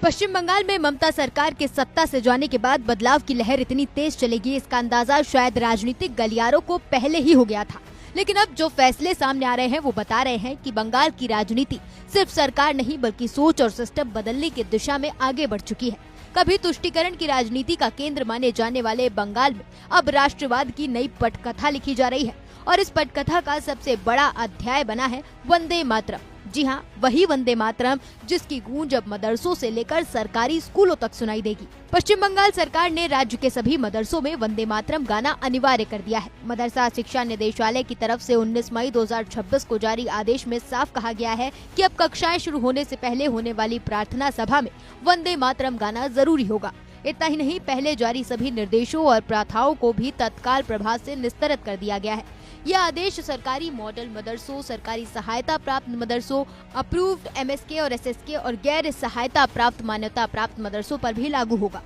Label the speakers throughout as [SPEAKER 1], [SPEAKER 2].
[SPEAKER 1] पश्चिम बंगाल में ममता सरकार के सत्ता से जाने के बाद बदलाव की लहर इतनी तेज चलेगी, इसका अंदाजा शायद राजनीतिक गलियारों को पहले ही हो गया था। लेकिन अब जो फैसले सामने आ रहे हैं वो बता रहे हैं कि बंगाल की राजनीति सिर्फ सरकार नहीं बल्कि सोच और सिस्टम बदलने की दिशा में आगे बढ़ चुकी है। कभी तुष्टीकरण की राजनीति का केंद्र माने जाने वाले बंगाल में अब राष्ट्रवाद की नई पटकथा लिखी जा रही है और इस पटकथा का सबसे बड़ा अध्याय बना है वंदे मातरम। जी हाँ, वही वंदे मातरम जिसकी गूंज अब मदरसों से लेकर सरकारी स्कूलों तक सुनाई देगी। पश्चिम बंगाल सरकार ने राज्य के सभी मदरसों में वंदे मातरम गाना अनिवार्य कर दिया है। मदरसा शिक्षा निदेशालय की तरफ से 19 मई 2026 को जारी आदेश में साफ कहा गया है कि अब कक्षाएं शुरू होने से पहले होने वाली प्रार्थना सभा में वंदे मातरम गाना जरूरी होगा। इतना ही नहीं, पहले जारी सभी निर्देशों और प्रथाओं को भी तत्काल प्रभाव से निस्तरित कर दिया गया है। यह आदेश सरकारी मॉडल मदरसों, सरकारी सहायता प्राप्त मदरसों, अप्रूव्ड एमएसके और एसएसके और गैर सहायता प्राप्त मान्यता प्राप्त मदरसों पर भी लागू होगा।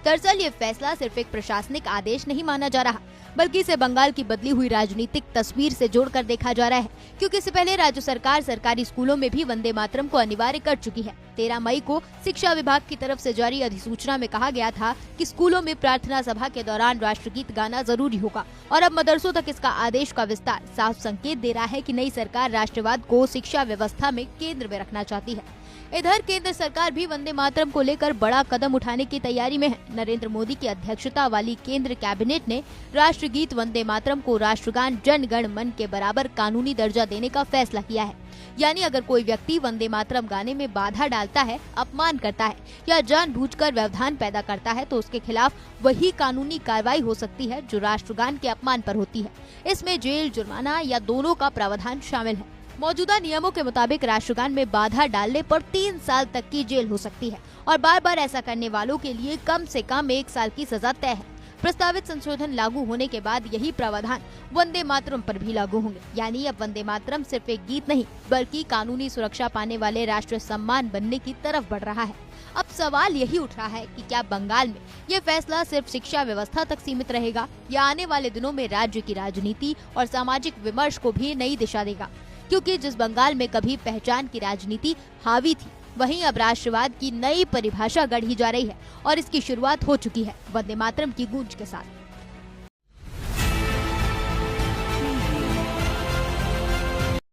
[SPEAKER 1] दरअसल ये फैसला सिर्फ एक प्रशासनिक आदेश नहीं माना जा रहा, बल्कि इसे बंगाल की बदली हुई राजनीतिक तस्वीर से जोड़कर देखा जा रहा है, क्योंकि इससे पहले राज्य सरकार सरकारी स्कूलों में भी वंदे मातरम को अनिवार्य कर चुकी है। 13 मई को शिक्षा विभाग की तरफ से जारी अधिसूचना में कहा गया था कि स्कूलों में प्रार्थना सभा के दौरान राष्ट्रगीत गाना जरूरी होगा और अब मदरसों तक इसका आदेश का विस्तार साफ संकेत दे रहा है कि नई सरकार राष्ट्रवाद को शिक्षा व्यवस्था में केंद्र में रखना चाहती है। इधर केंद्र सरकार भी वंदे मातरम को लेकर बड़ा कदम उठाने की तैयारी में है। नरेंद्र मोदी की अध्यक्षता वाली केंद्र कैबिनेट ने राष्ट्रगीत वंदे मातरम को राष्ट्रगान जन गण मन के बराबर कानूनी दर्जा देने का फैसला किया है। यानी अगर कोई व्यक्ति वंदे मातरम गाने में बाधा डालता है, अपमान करता है या जानबूझकर व्यवधान पैदा करता है तो उसके खिलाफ वही कानूनी कार्रवाई हो सकती है जो राष्ट्रगान के अपमान पर होती है। इसमें जेल, जुर्माना या दोनों का प्रावधान शामिल है। मौजूदा नियमों के मुताबिक राष्ट्रगान में बाधा डालने पर 3 साल तक की जेल हो सकती है और बार बार ऐसा करने वालों के लिए कम से कम 1 साल की सजा तय है। प्रस्तावित संशोधन लागू होने के बाद यही प्रावधान वंदे मातरम पर भी लागू होंगे। यानी अब वंदे मातरम सिर्फ एक गीत नहीं बल्कि कानूनी सुरक्षा पाने वाले राष्ट्रीय सम्मान बनने की तरफ बढ़ रहा है। अब सवाल यही उठ रहा है कि क्या बंगाल में ये फैसला सिर्फ शिक्षा व्यवस्था तक सीमित रहेगा या आने वाले दिनों में राज्य की राजनीति और सामाजिक विमर्श को भी नई दिशा देगा। क्योंकि जिस बंगाल में कभी पहचान की राजनीति हावी थी, वहीं अब राष्ट्रवाद की नई परिभाषा गढ़ी जा रही है और इसकी शुरुआत हो चुकी है वंदे मातरम की गूंज के साथ।